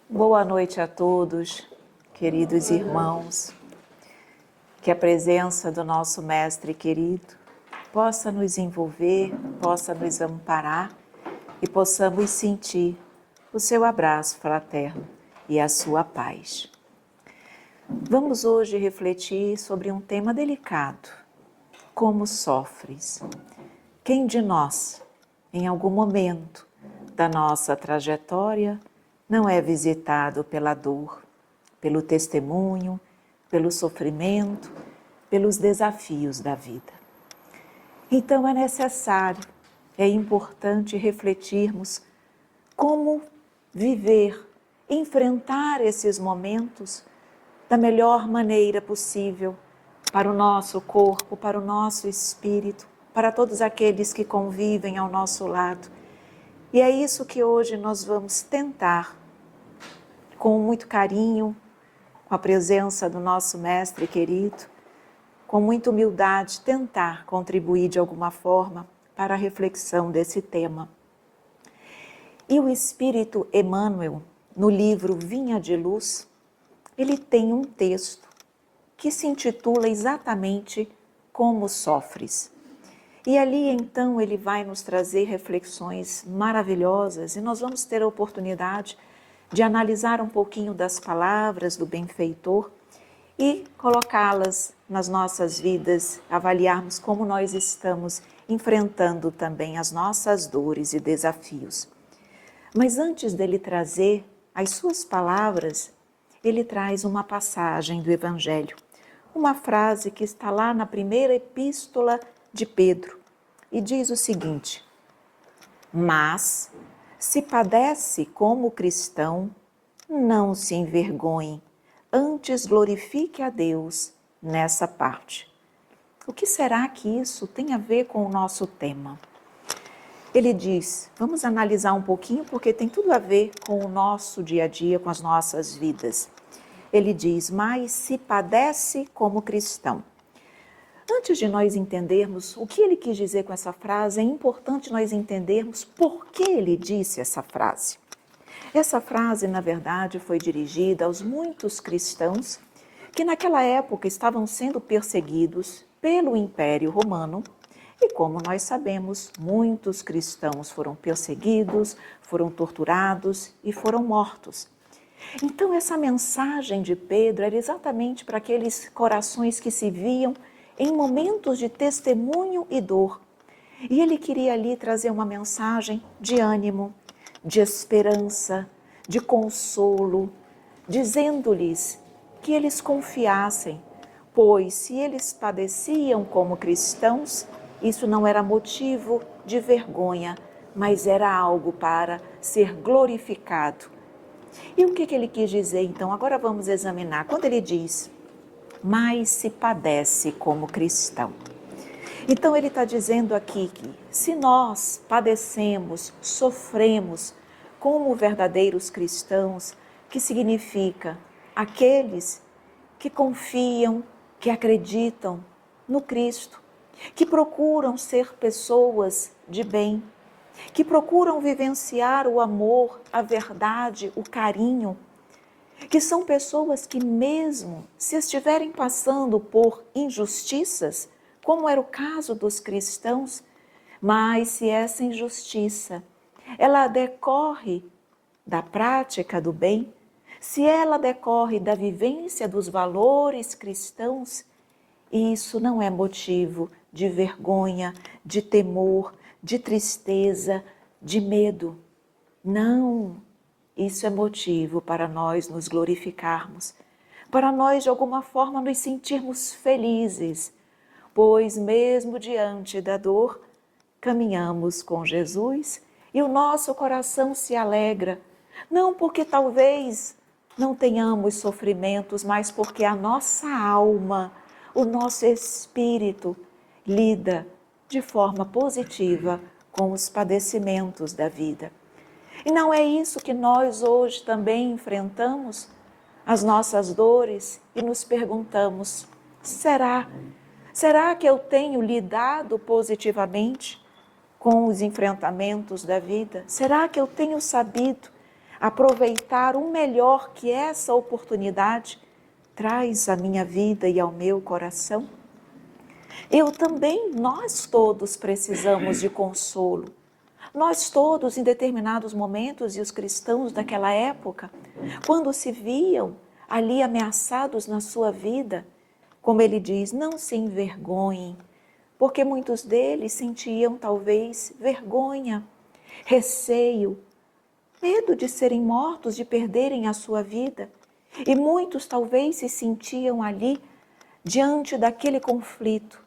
Boa noite a todos, queridos irmãos. Que a presença do nosso Mestre querido possa nos envolver, possa nos amparar e possamos sentir o seu abraço fraterno e a sua paz. Vamos hoje refletir sobre um tema delicado: como sofres? Quem de nós, em algum momento da nossa trajetória, não é visitado pela dor, pelo testemunho, pelo sofrimento, pelos desafios da vida? Então é necessário, é importante refletirmos como viver, enfrentar esses momentos da melhor maneira possível para o nosso corpo, para o nosso espírito, para todos aqueles que convivem ao nosso lado. E é isso que hoje nós vamos tentar, com muito carinho, com a presença do nosso Mestre querido, com muita humildade, tentar contribuir de alguma forma para a reflexão desse tema. E o Espírito Emmanuel, no livro Vinha de Luz, ele tem um texto que se intitula exatamente Como Sofres. E ali então ele vai nos trazer reflexões maravilhosas e nós vamos ter a oportunidade de analisar um pouquinho das palavras do benfeitor e colocá-las nas nossas vidas, avaliarmos como nós estamos enfrentando também as nossas dores e desafios. Mas antes dele trazer as suas palavras, ele traz uma passagem do Evangelho, uma frase que está lá na primeira epístola de Pedro, e diz o seguinte: mas, se padece como cristão, não se envergonhe, antes glorifique a Deus nessa parte. O que será que isso tem a ver com o nosso tema? Ele diz, vamos analisar um pouquinho porque tem tudo a ver com o nosso dia a dia, com as nossas vidas. Ele diz, mas se padece como cristão. Antes de nós entendermos o que ele quis dizer com essa frase, é importante nós entendermos por que ele disse essa frase. Essa frase, na verdade, foi dirigida aos muitos cristãos que naquela época estavam sendo perseguidos pelo Império Romano. E como nós sabemos, muitos cristãos foram perseguidos, foram torturados e foram mortos. Então essa mensagem de Pedro era exatamente para aqueles corações que se viam em momentos de testemunho e dor. E ele queria ali trazer uma mensagem de ânimo, de esperança, de consolo, dizendo-lhes que eles confiassem, pois se eles padeciam como cristãos, isso não era motivo de vergonha, mas era algo para ser glorificado. E o que ele quis dizer então? Agora vamos examinar. Quando ele diz, mas se padece como cristão. Então ele está dizendo aqui que se nós padecemos, sofremos como verdadeiros cristãos, que significa aqueles que confiam, que acreditam no Cristo, que procuram ser pessoas de bem, que procuram vivenciar o amor, a verdade, o carinho, que são pessoas que mesmo se estiverem passando por injustiças, como era o caso dos cristãos, mas se essa injustiça, ela decorre da prática do bem, se ela decorre da vivência dos valores cristãos, isso não é motivo de vergonha, de temor, de tristeza, de medo. Não, isso é motivo para nós nos glorificarmos, para nós de alguma forma nos sentirmos felizes, pois mesmo diante da dor, caminhamos com Jesus e o nosso coração se alegra, não porque talvez não tenhamos sofrimentos, mas porque a nossa alma, o nosso espírito lida de forma positiva com os padecimentos da vida. E não é isso que nós hoje também enfrentamos? As nossas dores e nos perguntamos, será que eu tenho lidado positivamente com os enfrentamentos da vida? Será que eu tenho sabido aproveitar o melhor que essa oportunidade traz à minha vida e ao meu coração? Eu também, nós todos precisamos de consolo. Nós todos, em determinados momentos, e os cristãos daquela época, quando se viam ali ameaçados na sua vida, como ele diz, não se envergonhem, porque muitos deles sentiam talvez vergonha, receio, medo de serem mortos, de perderem a sua vida. E muitos talvez se sentiam ali diante daquele conflito.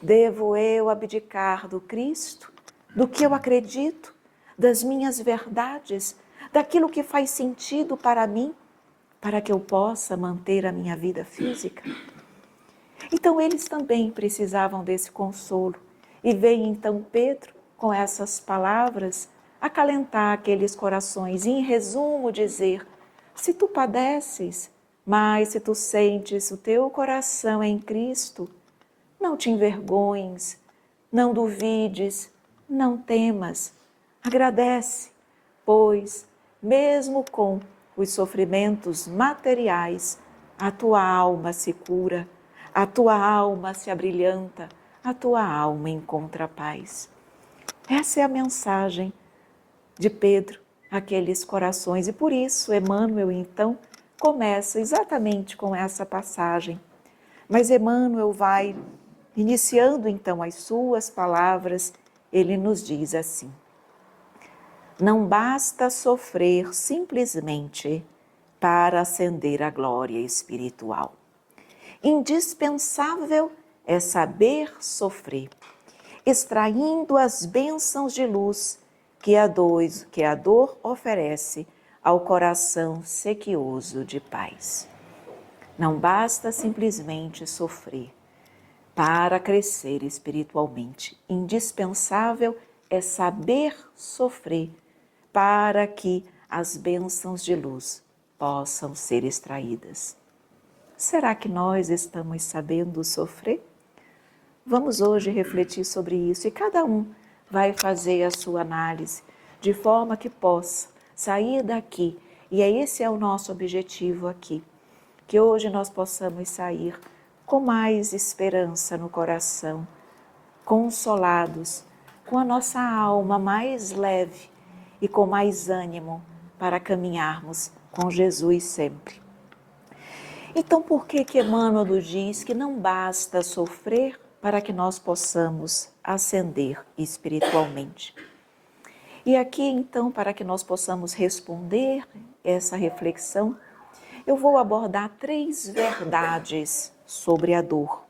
Devo eu abdicar do Cristo, do que eu acredito, das minhas verdades, daquilo que faz sentido para mim, para que eu possa manter a minha vida física? Então eles também precisavam desse consolo. E vem então Pedro com essas palavras acalentar aqueles corações e, em resumo, dizer: se tu padeces, mas se tu sentes o teu coração em Cristo, não te envergonhes, não duvides, não temas, agradece, pois, mesmo com os sofrimentos materiais, a tua alma se cura, a tua alma se abrilhanta, a tua alma encontra paz. Essa é a mensagem de Pedro àqueles corações, e por isso Emmanuel então começa exatamente com essa passagem. Mas Emmanuel vai iniciando então as suas palavras, ele nos diz assim: não basta sofrer simplesmente para ascender à glória espiritual. Indispensável é saber sofrer, extraindo as bênçãos de luz que a dor oferece ao coração sequioso de paz. Não basta simplesmente sofrer para crescer espiritualmente. Indispensável é saber sofrer para que as bênçãos de luz possam ser extraídas. Será que nós estamos sabendo sofrer? Vamos hoje refletir sobre isso e cada um vai fazer a sua análise de forma que possa sair daqui. E esse é o nosso objetivo aqui, que hoje nós possamos sair com mais esperança no coração, consolados, com a nossa alma mais leve e com mais ânimo para caminharmos com Jesus sempre. Então, por que Emmanuel nos diz que não basta sofrer para que nós possamos ascender espiritualmente? E aqui, então, para que nós possamos responder essa reflexão, eu vou abordar 3 verdades sobre a dor,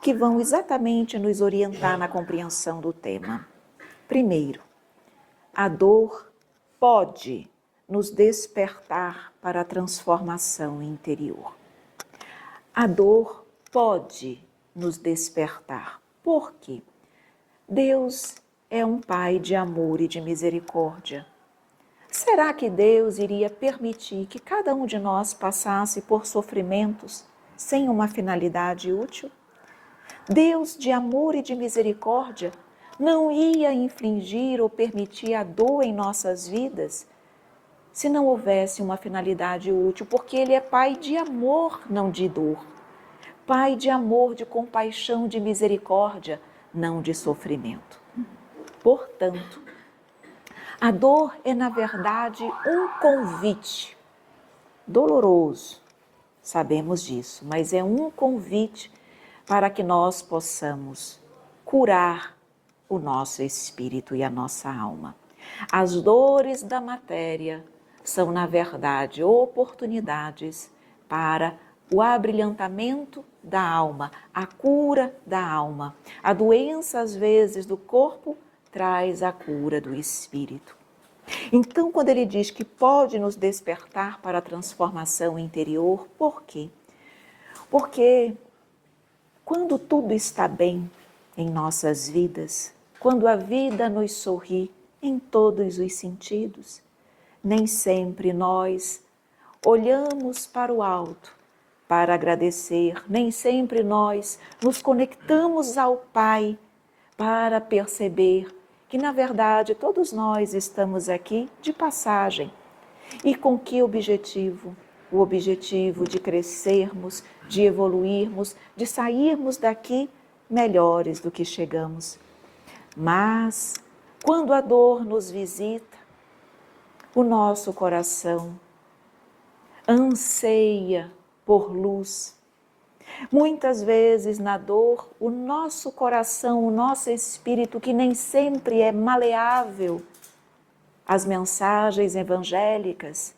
que vão exatamente nos orientar na compreensão do tema. Primeiro, a dor pode nos despertar para a transformação interior. A dor pode nos despertar. Por quê? Deus é um Pai de amor e de misericórdia. Será que Deus iria permitir que cada um de nós passasse por sofrimentos sem uma finalidade útil? Deus de amor e de misericórdia não ia infligir ou permitir a dor em nossas vidas se não houvesse uma finalidade útil, porque Ele é Pai de amor, não de dor. Pai de amor, de compaixão, de misericórdia, não de sofrimento. Portanto, a dor é, na verdade, um convite doloroso, sabemos disso, mas é um convite para que nós possamos curar o nosso espírito e a nossa alma. As dores da matéria são, na verdade, oportunidades para o abrilhantamento da alma, a cura da alma. A doença, às vezes, do corpo traz a cura do espírito. Então, quando ele diz que pode nos despertar para a transformação interior, por quê? Porque quando tudo está bem em nossas vidas, quando a vida nos sorri em todos os sentidos, nem sempre nós olhamos para o alto para agradecer, nem sempre nós nos conectamos ao Pai para perceber que, na verdade, todos nós estamos aqui de passagem E com que objetivo? O objetivo de crescermos, de evoluirmos, de sairmos daqui melhores do que chegamos. Mas, quando a dor nos visita, o nosso coração anseia por luz. Muitas vezes na dor, o nosso coração, o nosso espírito, que nem sempre é maleável às mensagens evangélicas,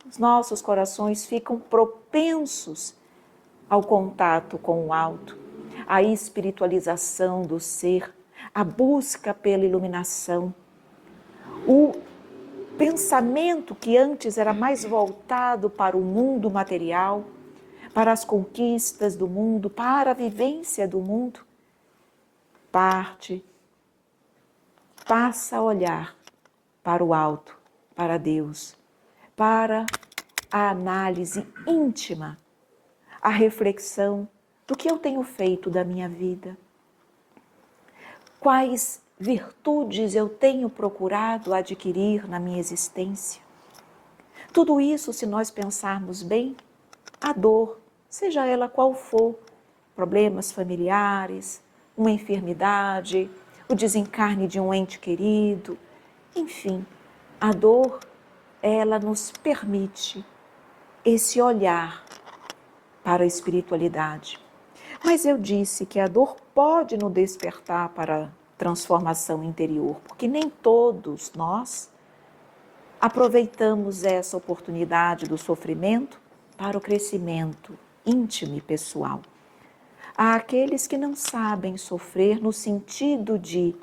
os nossos corações ficam propensos ao contato com o alto, à espiritualização do ser, à busca pela iluminação. O pensamento que antes era mais voltado para o mundo material, para as conquistas do mundo, para a vivência do mundo, passa a olhar para o alto, para Deus, para a análise íntima, a reflexão do que eu tenho feito da minha vida, quais virtudes eu tenho procurado adquirir na minha existência. Tudo isso, se nós pensarmos bem, a dor, seja ela qual for, problemas familiares, uma enfermidade, o desencarne de um ente querido, enfim, a dor, ela nos permite esse olhar para a espiritualidade. Mas eu disse que a dor pode nos despertar para a transformação interior, porque nem todos nós aproveitamos essa oportunidade do sofrimento para o crescimento íntimo e pessoal. Há aqueles que não sabem sofrer no sentido de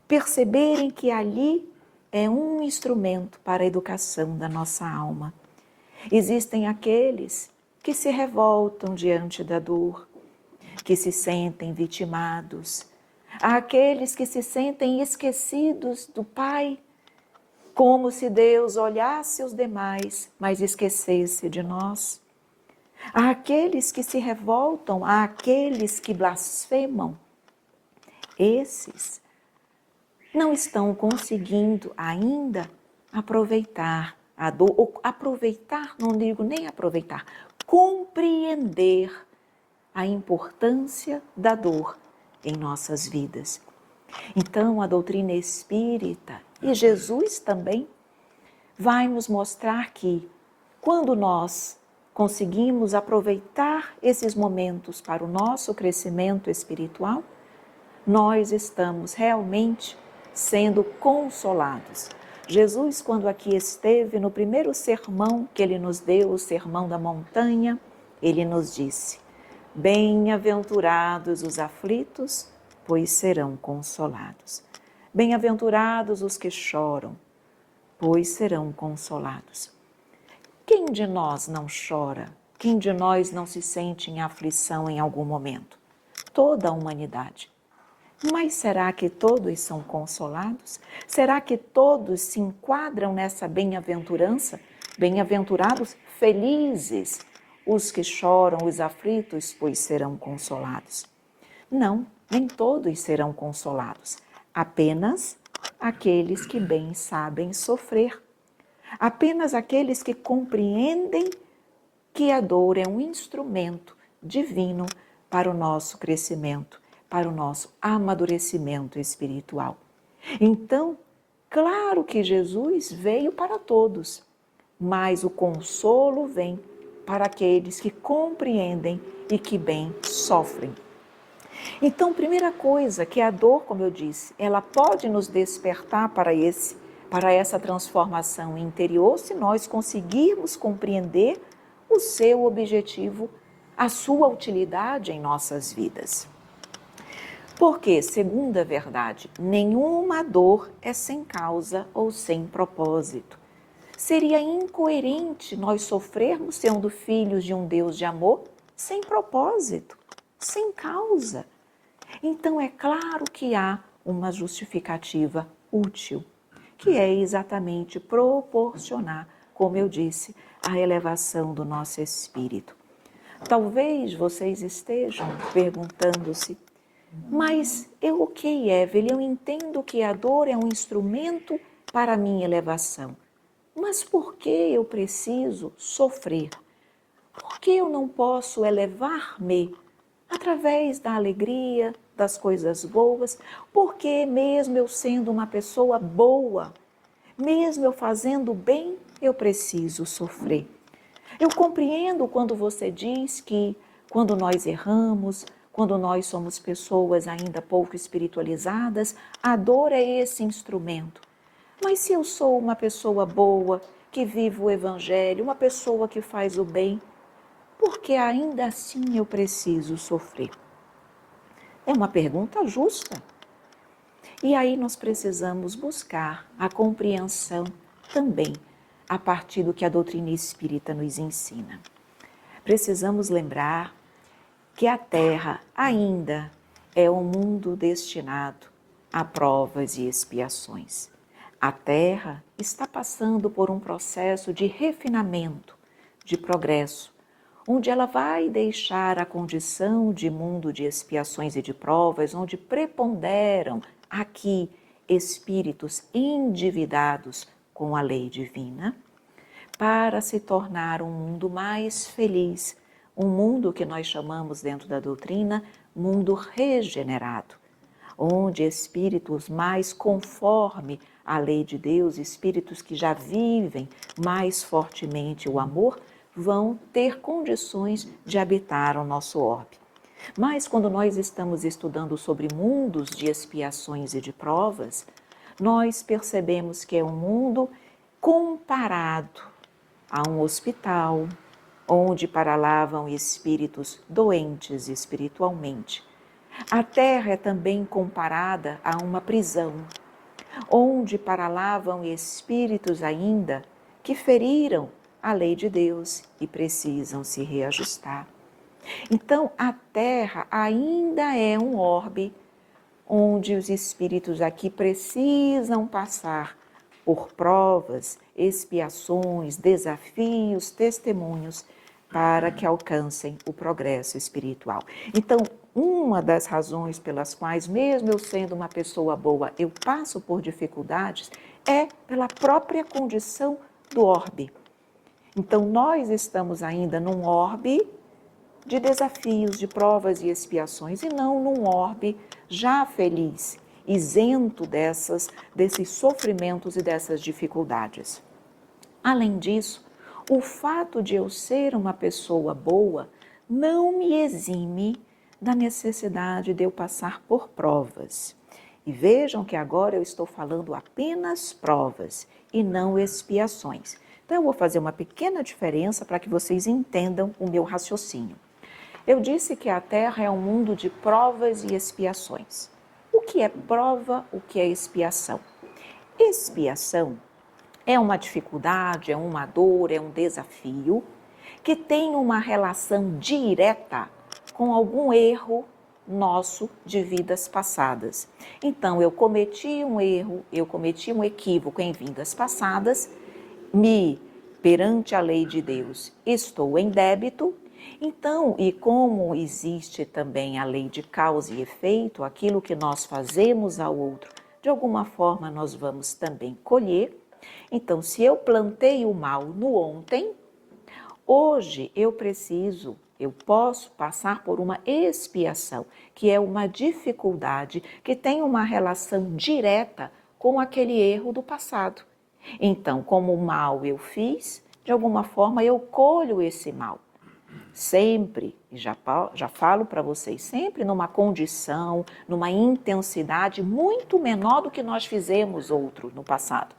perceberem que ali é um instrumento para a educação da nossa alma. Existem aqueles que se revoltam diante da dor, que se sentem vitimados. Há aqueles que se sentem esquecidos do Pai, como se Deus olhasse os demais, mas esquecesse de nós. Há aqueles que se revoltam, há aqueles que blasfemam. Esses não estão conseguindo ainda aproveitar a dor, ou aproveitar, não digo nem aproveitar, compreender a importância da dor em nossas vidas. Então, a doutrina espírita e Jesus também vai nos mostrar que quando nós conseguimos aproveitar esses momentos para o nosso crescimento espiritual, nós estamos realmente sendo consolados. Jesus, quando aqui esteve, no primeiro sermão que ele nos deu, o Sermão da Montanha, ele nos disse: bem-aventurados os aflitos, pois serão consolados. Bem-aventurados os que choram, pois serão consolados. Quem de nós não chora? Quem de nós não se sente em aflição em algum momento? Toda a humanidade. Mas será que todos são consolados? Será que todos se enquadram nessa bem-aventurança? Bem-aventurados, felizes, os que choram, os aflitos, pois serão consolados. Não, nem todos serão consolados. Apenas aqueles que bem sabem sofrer. Apenas aqueles que compreendem que a dor é um instrumento divino para o nosso crescimento, para o nosso amadurecimento espiritual. Então, claro que Jesus veio para todos, mas o consolo vem para aqueles que compreendem e que bem sofrem. Então, primeira coisa, que a dor, como eu disse, ela pode nos despertar para essa transformação interior se nós conseguirmos compreender o seu objetivo, a sua utilidade em nossas vidas. Porque, segundo a verdade, nenhuma dor é sem causa ou sem propósito. Seria incoerente nós sofrermos sendo filhos de um Deus de amor sem propósito, sem causa. Então é claro que há uma justificativa útil, que é exatamente proporcionar, como eu disse, a elevação do nosso espírito. Talvez vocês estejam perguntando-se: mas ok, Evelyn, eu entendo que a dor é um instrumento para a minha elevação. Mas por que eu preciso sofrer? Por que eu não posso elevar-me através da alegria, das coisas boas? Porque mesmo eu sendo uma pessoa boa, mesmo eu fazendo bem, eu preciso sofrer. Eu compreendo quando você diz que quando nós erramos, quando nós somos pessoas ainda pouco espiritualizadas, a dor é esse instrumento. Mas se eu sou uma pessoa boa, que vive o Evangelho, uma pessoa que faz o bem, por que ainda assim eu preciso sofrer? É uma pergunta justa. E aí nós precisamos buscar a compreensão também a partir do que a doutrina espírita nos ensina. Precisamos lembrar que a Terra ainda é um mundo destinado a provas e expiações. A Terra está passando por um processo de refinamento, de progresso, onde ela vai deixar a condição de mundo de expiações e de provas, onde preponderam aqui espíritos endividados com a lei divina, para se tornar um mundo mais feliz, um mundo que nós chamamos dentro da doutrina, mundo regenerado, onde espíritos mais conforme à lei de Deus, espíritos que já vivem mais fortemente o amor, vão ter condições de habitar o nosso orbe. Mas quando nós estamos estudando sobre mundos de expiações e de provas, nós percebemos que é um mundo comparado a um hospital, onde para lá vão espíritos doentes espiritualmente. A Terra é também comparada a uma prisão, onde para lá vão espíritos ainda que feriram a lei de Deus e precisam se reajustar. Então, a Terra ainda é um orbe onde os espíritos aqui precisam passar por provas, expiações, desafios, testemunhos, para que alcancem o progresso espiritual. Então, uma das razões pelas quais, mesmo eu sendo uma pessoa boa, eu passo por dificuldades, é pela própria condição do orbe. Então, nós estamos ainda num orbe de desafios, de provas e expiações, e não num orbe já feliz, isento desses sofrimentos e dessas dificuldades. Além disso, o fato de eu ser uma pessoa boa não me exime da necessidade de eu passar por provas. E vejam que agora eu estou falando apenas provas e não expiações. Então eu vou fazer uma pequena diferença para que vocês entendam o meu raciocínio. Eu disse que a Terra é um mundo de provas e expiações. O que é prova, o que é expiação? Expiação é uma dificuldade, é uma dor, é um desafio que tem uma relação direta com algum erro nosso de vidas passadas. Então, eu cometi um erro, eu cometi um equívoco em vidas passadas, perante a lei de Deus, estou em débito. Então, e como existe também a lei de causa e efeito, aquilo que nós fazemos ao outro, de alguma forma nós vamos também colher. Então, se eu plantei o mal no ontem, hoje eu posso passar por uma expiação, que é uma dificuldade que tem uma relação direta com aquele erro do passado. Então, como mal eu fiz, de alguma forma eu colho esse mal. Sempre, e já falo para vocês, sempre numa condição, numa intensidade muito menor do que nós fizemos outro no passado.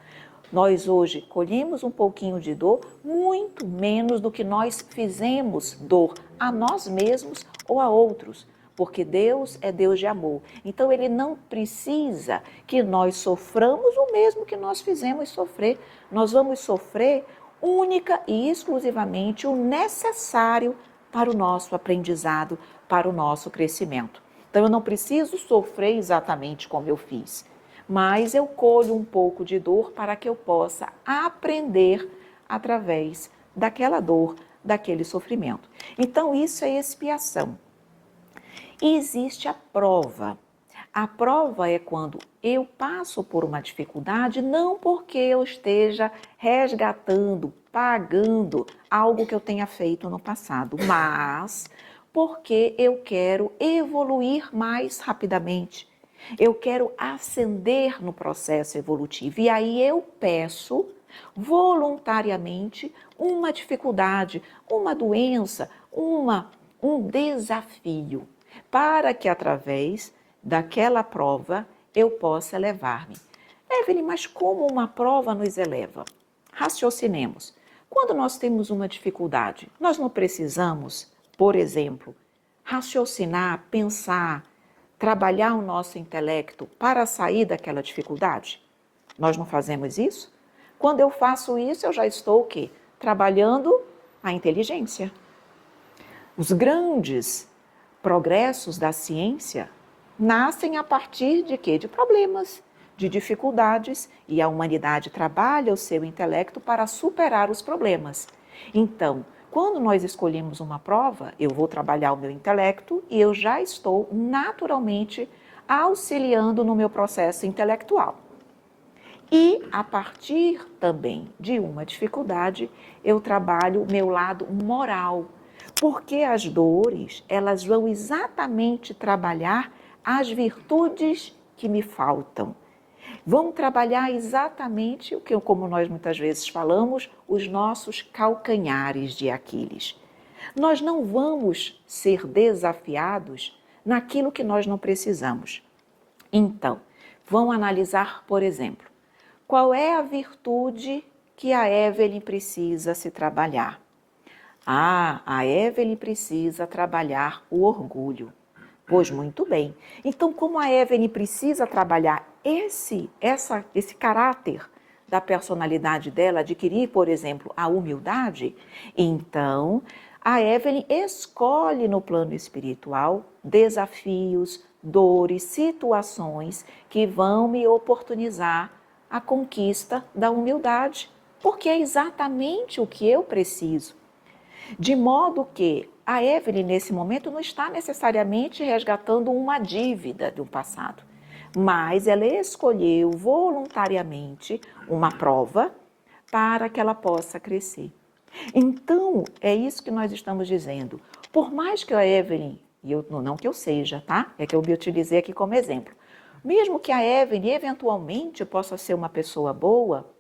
Nós hoje colhemos um pouquinho de dor, muito menos do que nós fizemos dor a nós mesmos ou a outros, porque Deus é Deus de amor. Então Ele não precisa que nós soframos o mesmo que nós fizemos sofrer. Nós vamos sofrer única e exclusivamente o necessário para o nosso aprendizado, para o nosso crescimento. Então eu não preciso sofrer exatamente como eu fiz, mas eu colho um pouco de dor para que eu possa aprender através daquela dor, daquele sofrimento. Então isso é expiação. E existe a prova. A prova é quando eu passo por uma dificuldade, não porque eu esteja resgatando, pagando algo que eu tenha feito no passado, mas porque eu quero evoluir mais rapidamente. Eu quero ascender no processo evolutivo. E aí eu peço voluntariamente uma dificuldade, uma doença, um desafio, para que através daquela prova eu possa elevar-me. Evelyn, mas como uma prova nos eleva? Raciocinemos. Quando nós temos uma dificuldade, nós não precisamos, por exemplo, raciocinar, pensar, trabalhar o nosso intelecto para sair daquela dificuldade? Nós não fazemos isso? Quando eu faço isso, eu já estou o quê? Trabalhando a inteligência. Os grandes progressos da ciência nascem a partir de quê? De problemas, de dificuldades, e a humanidade trabalha o seu intelecto para superar os problemas. Então, quando nós escolhemos uma prova, eu vou trabalhar o meu intelecto e eu já estou naturalmente auxiliando no meu processo intelectual. E a partir também de uma dificuldade, eu trabalho o meu lado moral, porque as dores, elas vão exatamente trabalhar as virtudes que me faltam. Vão trabalhar exatamente o que, como nós muitas vezes falamos, os nossos calcanhares de Aquiles. Nós não vamos ser desafiados naquilo que nós não precisamos. Então, vamos analisar, por exemplo, qual é a virtude que a Evelyn precisa se trabalhar? A Evelyn precisa trabalhar o orgulho. Pois muito bem. Então, como a Evelyn precisa trabalhar esse caráter da personalidade dela, adquirir, por exemplo, a humildade, então a Evelyn escolhe no plano espiritual desafios, dores, situações que vão me oportunizar a conquista da humildade, porque é exatamente o que eu preciso. De modo que a Evelyn, nesse momento, não está necessariamente resgatando uma dívida do passado, mas ela escolheu voluntariamente uma prova para que ela possa crescer. Então, é isso que nós estamos dizendo. Por mais que a Evelyn, não que eu seja, tá? É que eu me utilizei aqui como exemplo. Mesmo que a Evelyn eventualmente possa ser uma pessoa boa,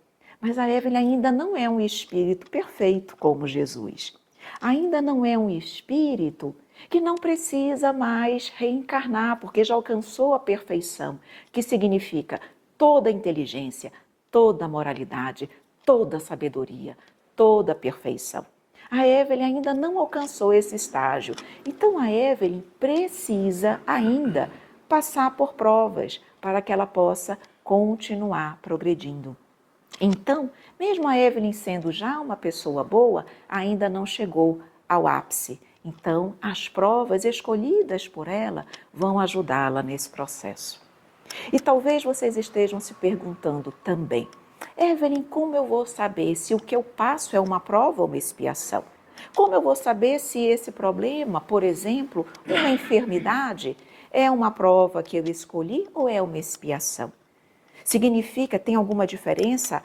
mas a Evelyn ainda não é um espírito perfeito como Jesus. Ainda não é um espírito que não precisa mais reencarnar, porque já alcançou a perfeição, que significa toda a inteligência, toda a moralidade, toda a sabedoria, toda a perfeição. A Evelyn ainda não alcançou esse estágio, então a Evelyn precisa ainda passar por provas para que ela possa continuar progredindo. Então, mesmo a Evelyn sendo já uma pessoa boa, ainda não chegou ao ápice. Então, as provas escolhidas por ela vão ajudá-la nesse processo. E talvez vocês estejam se perguntando também, Evelyn, como eu vou saber se o que eu passo é uma prova ou uma expiação? Como eu vou saber se esse problema, por exemplo, uma enfermidade, é uma prova que eu escolhi ou é uma expiação? Significa, tem alguma diferença?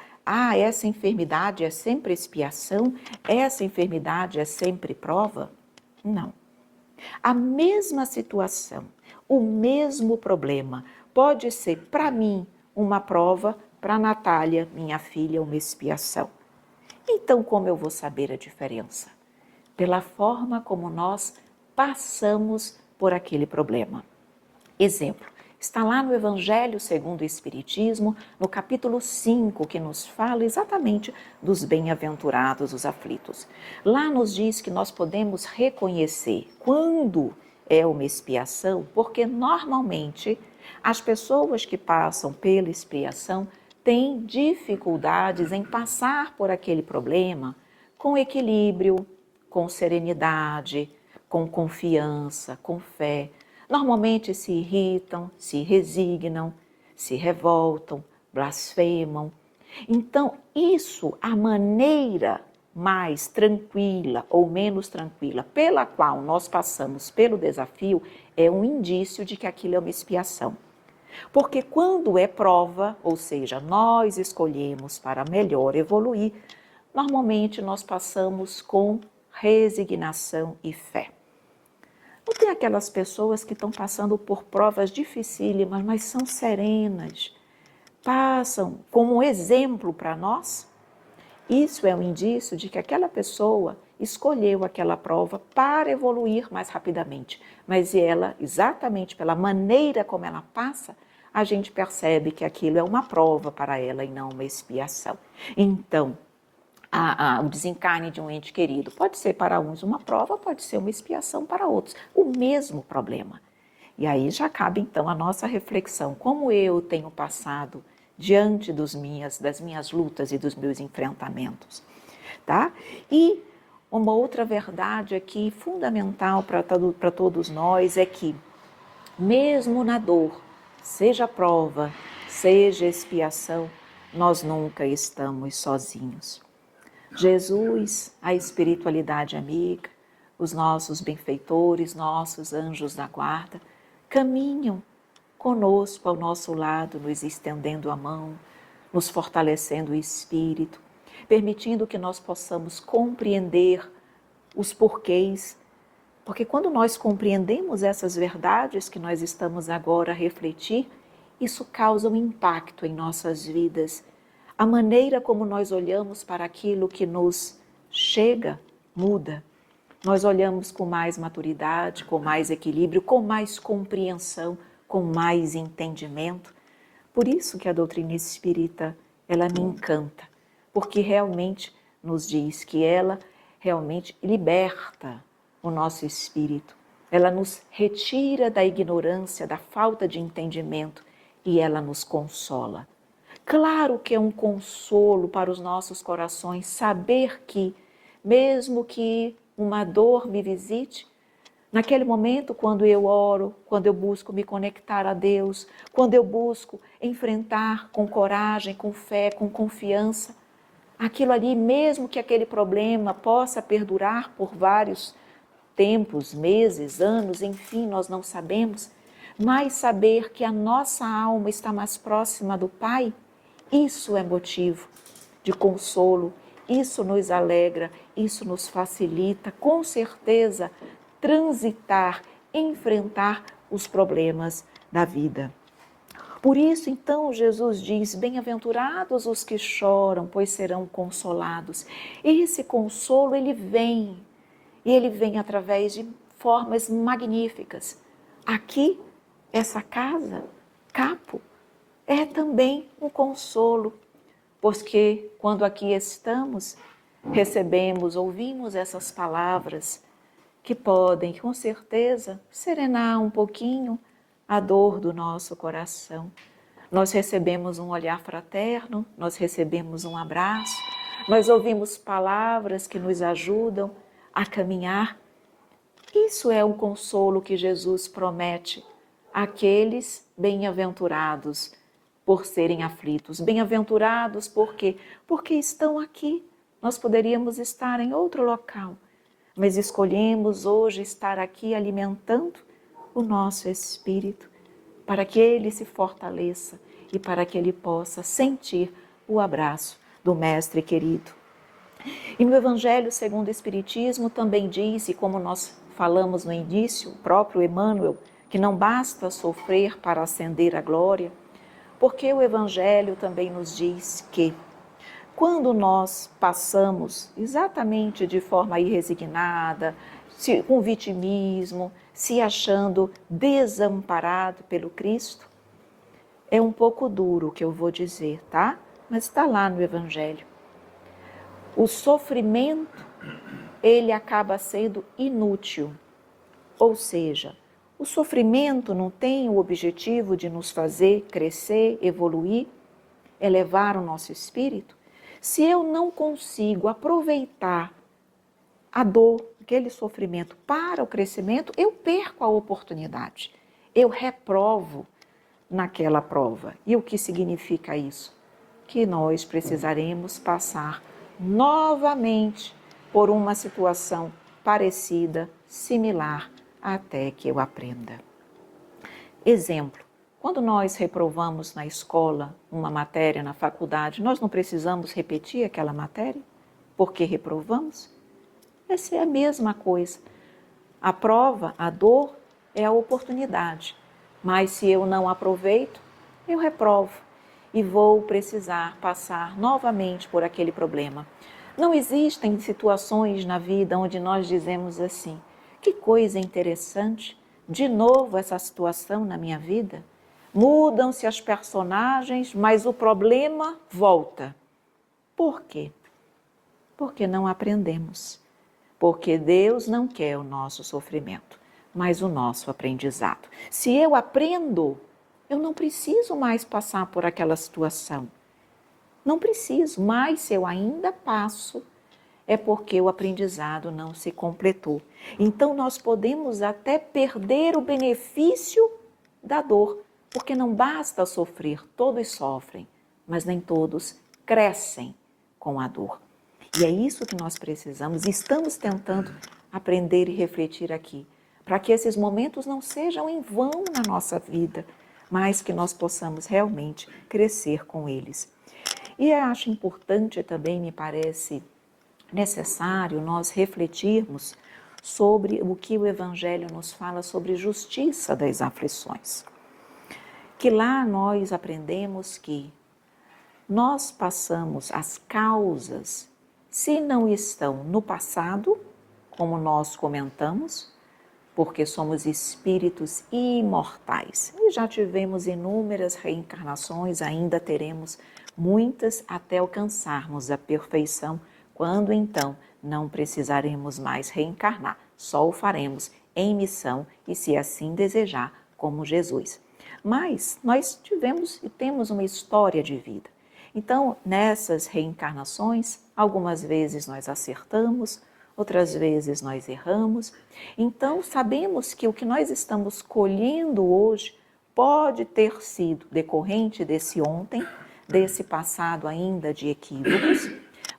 Essa enfermidade é sempre expiação? Essa enfermidade é sempre prova? Não. A mesma situação, o mesmo problema, pode ser para mim uma prova, para a Natália, minha filha, uma expiação. Então, como eu vou saber a diferença? Pela forma como nós passamos por aquele problema. Exemplo. Está lá no Evangelho segundo o Espiritismo, no capítulo 5, que nos fala exatamente dos bem-aventurados, os aflitos. Lá nos diz que nós podemos reconhecer quando é uma expiação, porque normalmente as pessoas que passam pela expiação têm dificuldades em passar por aquele problema com equilíbrio, com serenidade, com confiança, com fé. Normalmente se irritam, se resignam, se revoltam, blasfemam. Então, isso, a maneira mais tranquila ou menos tranquila pela qual nós passamos pelo desafio, é um indício de que aquilo é uma expiação. Porque quando é prova, ou seja, nós escolhemos para melhor evoluir, normalmente nós passamos com resignação e fé. Não tem aquelas pessoas que estão passando por provas dificílimas, mas são serenas, passam como um exemplo para nós? Isso é um indício de que aquela pessoa escolheu aquela prova para evoluir mais rapidamente. Mas ela, exatamente pela maneira como ela passa, a gente percebe que aquilo é uma prova para ela e não uma expiação. Então, o desencarne de um ente querido pode ser para uns uma prova, pode ser uma expiação para outros. O mesmo problema. E aí já cabe então a nossa reflexão. Como eu tenho passado diante das minhas lutas e dos meus enfrentamentos, tá? E uma outra verdade aqui fundamental para todos nós é que, mesmo na dor, seja prova, seja expiação, nós nunca estamos sozinhos. Jesus, a espiritualidade amiga, os nossos benfeitores, nossos anjos da guarda, caminham conosco ao nosso lado, nos estendendo a mão, nos fortalecendo o espírito, permitindo que nós possamos compreender os porquês. Porque quando nós compreendemos essas verdades que nós estamos agora a refletir, isso causa um impacto em nossas vidas. A maneira como nós olhamos para aquilo que nos chega muda. Nós olhamos com mais maturidade, com mais equilíbrio, com mais compreensão, com mais entendimento. Por isso que a doutrina espírita, ela me encanta, porque realmente nos diz que ela realmente liberta o nosso espírito. Ela nos retira da ignorância, da falta de entendimento e ela nos consola. Claro que é um consolo para os nossos corações saber que, mesmo que uma dor me visite, naquele momento, quando eu oro, quando eu busco me conectar a Deus, quando eu busco enfrentar com coragem, com fé, com confiança, aquilo ali, mesmo que aquele problema possa perdurar por vários tempos, meses, anos, enfim, nós não sabemos, mas saber que a nossa alma está mais próxima do Pai, isso é motivo de consolo, isso nos alegra, isso nos facilita, com certeza, transitar, enfrentar os problemas da vida. Por isso, então, Jesus diz, bem-aventurados os que choram, pois serão consolados. Esse consolo, ele vem, e ele vem através de formas magníficas. Aqui, essa casa, Capo, é também um consolo, porque quando aqui estamos, recebemos, ouvimos essas palavras que podem, com certeza, serenar um pouquinho a dor do nosso coração. Nós recebemos um olhar fraterno, nós recebemos um abraço, nós ouvimos palavras que nos ajudam a caminhar. Isso é o consolo que Jesus promete àqueles bem-aventurados por serem aflitos. Bem-aventurados por quê? Porque estão aqui. Nós poderíamos estar em outro local, mas escolhemos hoje estar aqui alimentando o nosso espírito para que ele se fortaleça e para que ele possa sentir o abraço do Mestre querido. E no Evangelho segundo o Espiritismo também diz, e como nós falamos no início, o próprio Emmanuel, que não basta sofrer para ascender à glória, porque o Evangelho também nos diz que quando nós passamos exatamente de forma irresignada, com vitimismo, se achando desamparado pelo Cristo, é um pouco duro o que eu vou dizer, tá? Mas está lá no Evangelho. O sofrimento, ele acaba sendo inútil. Ou seja, o sofrimento não tem o objetivo de nos fazer crescer, evoluir, elevar o nosso espírito. Se eu não consigo aproveitar a dor, aquele sofrimento para o crescimento, eu perco a oportunidade. Eu reprovo naquela prova. E o que significa isso? Que nós precisaremos passar novamente por uma situação parecida, similar, até que eu aprenda. Exemplo, Quando nós reprovamos na escola uma matéria, na faculdade, nós não precisamos repetir aquela matéria porque reprovamos? Essa é a mesma coisa. A prova, a dor, é a oportunidade. Mas se eu não aproveito, eu reprovo e vou precisar passar novamente por aquele problema. Não existem situações na vida onde nós dizemos assim: que coisa interessante, de novo essa situação na minha vida. Mudam-se as personagens, mas o problema volta. Por quê? Porque não aprendemos. Porque Deus não quer o nosso sofrimento, mas o nosso aprendizado. Se eu aprendo, eu não preciso mais passar por aquela situação. Não preciso, mas se eu ainda passo, é porque o aprendizado não se completou. Então nós podemos até perder o benefício da dor, porque não basta sofrer, todos sofrem, mas nem todos crescem com a dor. E é isso que nós precisamos, e estamos tentando aprender e refletir aqui, para que esses momentos não sejam em vão na nossa vida, mas que nós possamos realmente crescer com eles. E eu acho importante também, me parece necessário nós refletirmos sobre o que o Evangelho nos fala sobre justiça das aflições. Que lá nós aprendemos que nós passamos as causas, se não estão no passado, como nós comentamos, porque somos espíritos imortais e já tivemos inúmeras reencarnações, ainda teremos muitas até alcançarmos a perfeição, quando então não precisaremos mais reencarnar, só o faremos em missão e, se assim desejar, como Jesus. Mas nós tivemos e temos uma história de vida. Então, nessas reencarnações, algumas vezes nós acertamos, outras vezes nós erramos. Então, sabemos que o que nós estamos colhendo hoje pode ter sido decorrente desse ontem, desse passado ainda de equívocos,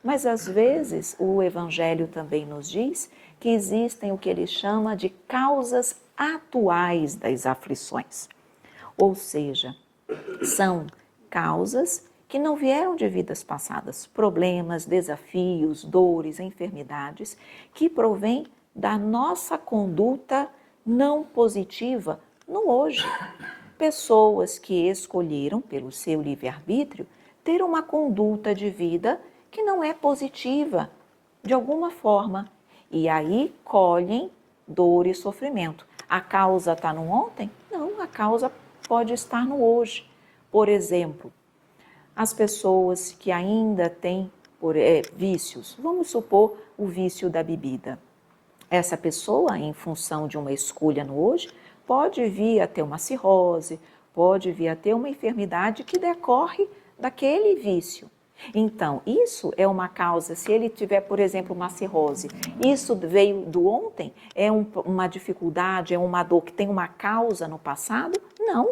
mas às vezes o Evangelho também nos diz que existem o que ele chama de causas atuais das aflições. Ou seja, são causas que não vieram de vidas passadas, problemas, desafios, dores, enfermidades, que provêm da nossa conduta não positiva no hoje. Pessoas que escolheram, pelo seu livre-arbítrio, ter uma conduta de vida que não é positiva, de alguma forma, e aí colhem dor e sofrimento. A causa está no ontem? Não, a causa pode estar no hoje. Por exemplo, as pessoas que ainda têm vícios, vamos supor o vício da bebida. Essa pessoa, em função de uma escolha no hoje, pode vir a ter uma cirrose, pode vir a ter uma enfermidade que decorre daquele vício. Então, isso é uma causa, se ele tiver, por exemplo, uma cirrose, isso veio do ontem? É uma dificuldade, é uma dor que tem uma causa no passado? Não,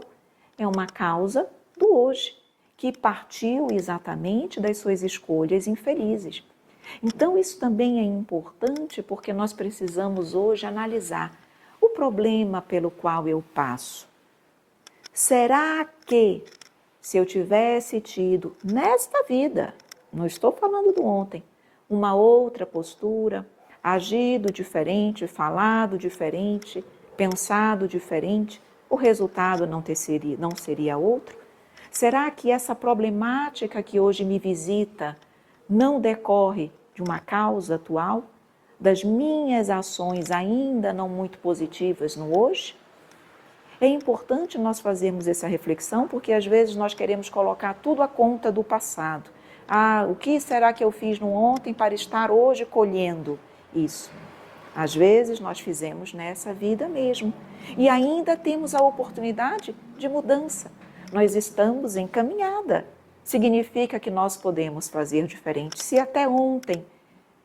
é uma causa do hoje, que partiu exatamente das suas escolhas infelizes. Então, isso também é importante porque nós precisamos hoje analisar o problema pelo qual eu passo. Será que, se eu tivesse tido nesta vida, não estou falando do ontem, uma outra postura, agido diferente, falado diferente, pensado diferente, o resultado não seria outro? Será que essa problemática que hoje me visita não decorre de uma causa atual, das minhas ações ainda não muito positivas no hoje? É importante nós fazermos essa reflexão, porque às vezes nós queremos colocar tudo à conta do passado. O que será que eu fiz no ontem para estar hoje colhendo isso? Às vezes nós fizemos nessa vida mesmo e ainda temos a oportunidade de mudança. Nós estamos em caminhada. Significa que nós podemos fazer diferente. Se até ontem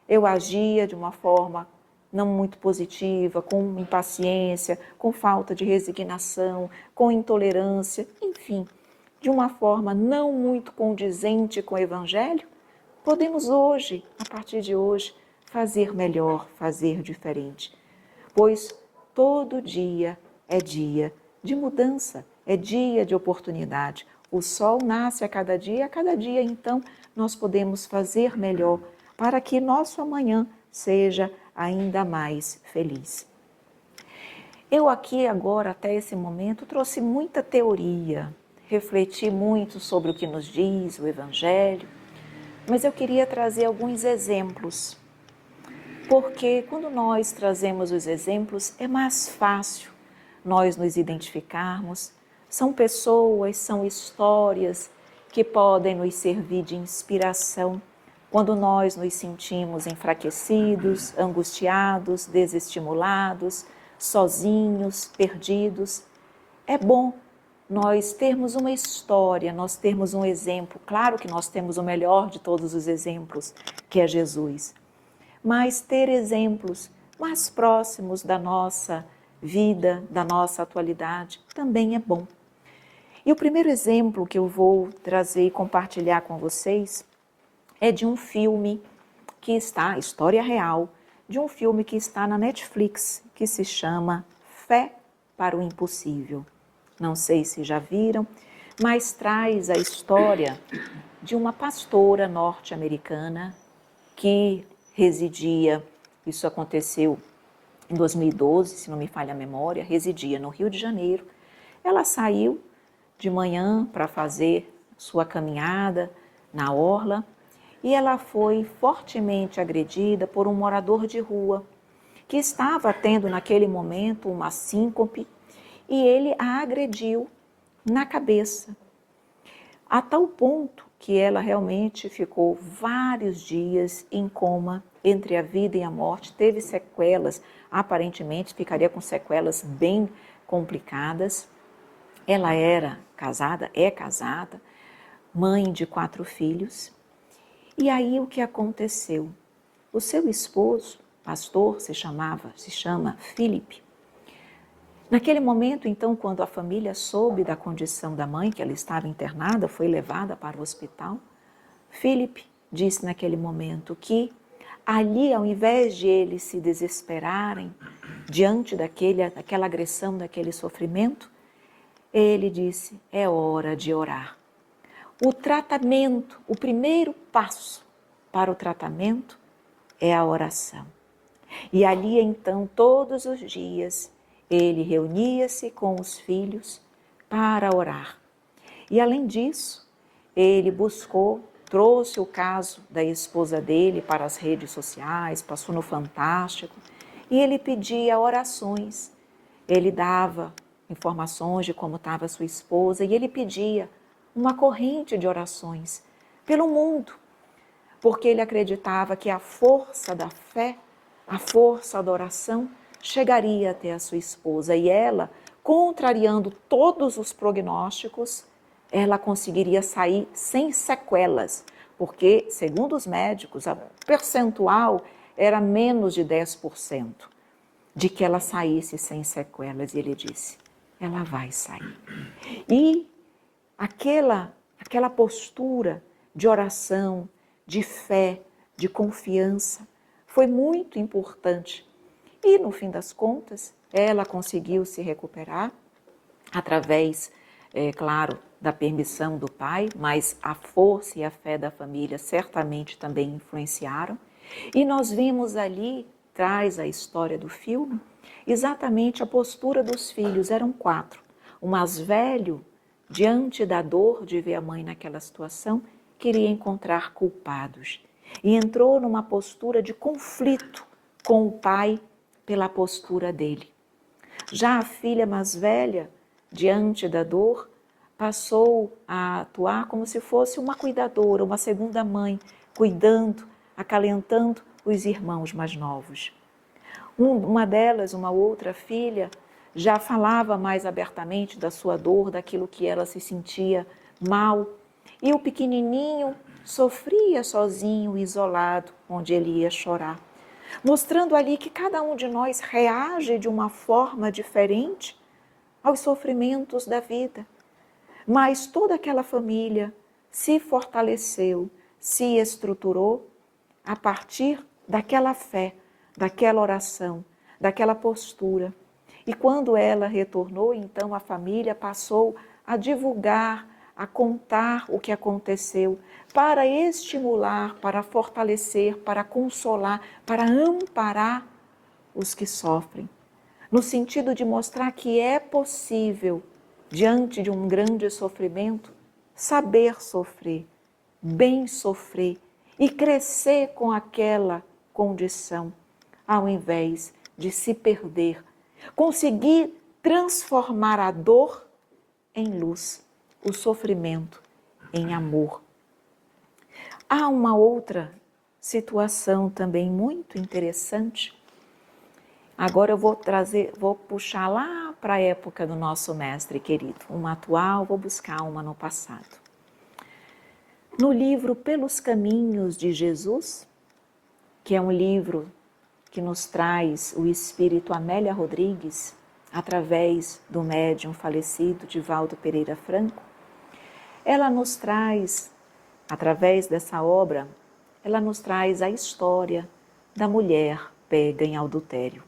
eu agia de uma forma não muito positiva, com impaciência, com falta de resignação, com intolerância, enfim, de uma forma não muito condizente com o Evangelho, podemos hoje, a partir de hoje, fazer melhor, fazer diferente. Pois todo dia é dia de mudança é dia de oportunidade. O sol nasce a cada dia então nós podemos fazer melhor para que nosso amanhã seja ainda mais feliz. Eu aqui agora, até esse momento, trouxe muita teoria, refleti muito sobre o que nos diz o Evangelho, mas eu queria trazer alguns exemplos, porque quando nós trazemos os exemplos é mais fácil nós nos identificarmos. São pessoas, são histórias que podem nos servir de inspiração quando nós nos sentimos enfraquecidos, angustiados, desestimulados, sozinhos, perdidos. É bom nós termos uma história, nós termos um exemplo. Claro que nós temos o melhor de todos os exemplos, que é Jesus. Mas ter exemplos mais próximos da nossa vida, da nossa atualidade, também é bom. E o primeiro exemplo que eu vou trazer e compartilhar com vocês é de um filme que está, história real, de um filme que está na Netflix, que se chama Fé para o Impossível. Não sei se já viram, mas traz a história de uma pastora norte-americana que residia, isso aconteceu em 2012, se não me falha a memória, residia no Rio de Janeiro. Ela saiu de manhã para fazer sua caminhada na orla e ela foi fortemente agredida por um morador de rua que estava tendo naquele momento uma síncope e ele a agrediu na cabeça, a tal ponto que ela realmente ficou vários dias em coma entre a vida e a morte, teve sequelas, aparentemente ficaria com sequelas bem complicadas. Ela era casada, é casada, mãe de 4 filhos. E aí o que aconteceu? O seu esposo, pastor, se chama Philip. Naquele momento, então, quando a família soube da condição da mãe, que ela estava internada, foi levada para o hospital, Philip disse naquele momento que ali, ao invés de eles se desesperarem diante daquela agressão, daquele sofrimento, ele disse, é hora de orar. O tratamento, o primeiro passo para o tratamento é a oração. E ali, então, todos os dias, ele reunia-se com os filhos para orar. E além disso, ele trouxe o caso da esposa dele para as redes sociais, passou no Fantástico, e ele pedia orações. Ele dava informações de como estava a sua esposa e ele pedia uma corrente de orações pelo mundo, porque ele acreditava que a força da fé, a força da oração, chegaria até a sua esposa e ela, contrariando todos os prognósticos, ela conseguiria sair sem sequelas, porque, segundo os médicos, o percentual era menos de 10% de que ela saísse sem sequelas. E ele disse, ela vai sair. E aquela postura de oração, de fé, de confiança, foi muito importante. E, no fim das contas, ela conseguiu se recuperar através, claro, da permissão do pai, mas a força e a fé da família certamente também influenciaram. E nós vimos ali, traz a história do filme, exatamente a postura dos filhos. Eram 4. O mais velho, diante da dor de ver a mãe naquela situação, queria encontrar culpados. E entrou numa postura de conflito com o pai pela postura dele. Já a filha mais velha, diante da dor, passou a atuar como se fosse uma cuidadora, uma segunda mãe, cuidando, acalentando os irmãos mais novos. Uma delas, uma outra filha, já falava mais abertamente da sua dor, daquilo que ela se sentia mal. E o pequenininho sofria sozinho, isolado, onde ele ia chorar. Mostrando ali que cada um de nós reage de uma forma diferente aos sofrimentos da vida. Mas toda aquela família se fortaleceu, se estruturou a partir daquela fé, daquela oração, daquela postura. E quando ela retornou, então a família passou a divulgar, a contar o que aconteceu, para estimular, para fortalecer, para consolar, para amparar os que sofrem, no sentido de mostrar que é possível, diante de um grande sofrimento, saber sofrer, bem sofrer e crescer com aquela condição, ao invés de se perder, conseguir transformar a dor em luz, o sofrimento em amor. Há uma outra situação também muito interessante. Agora eu vou puxar lá para a época do nosso mestre querido, uma atual, vou buscar uma no passado. No livro Pelos Caminhos de Jesus, que é um livro que nos traz o espírito Amélia Rodrigues, através do médium falecido Divaldo Pereira Franco, ela nos traz, através dessa obra, ela nos traz a história da mulher pega em adultério.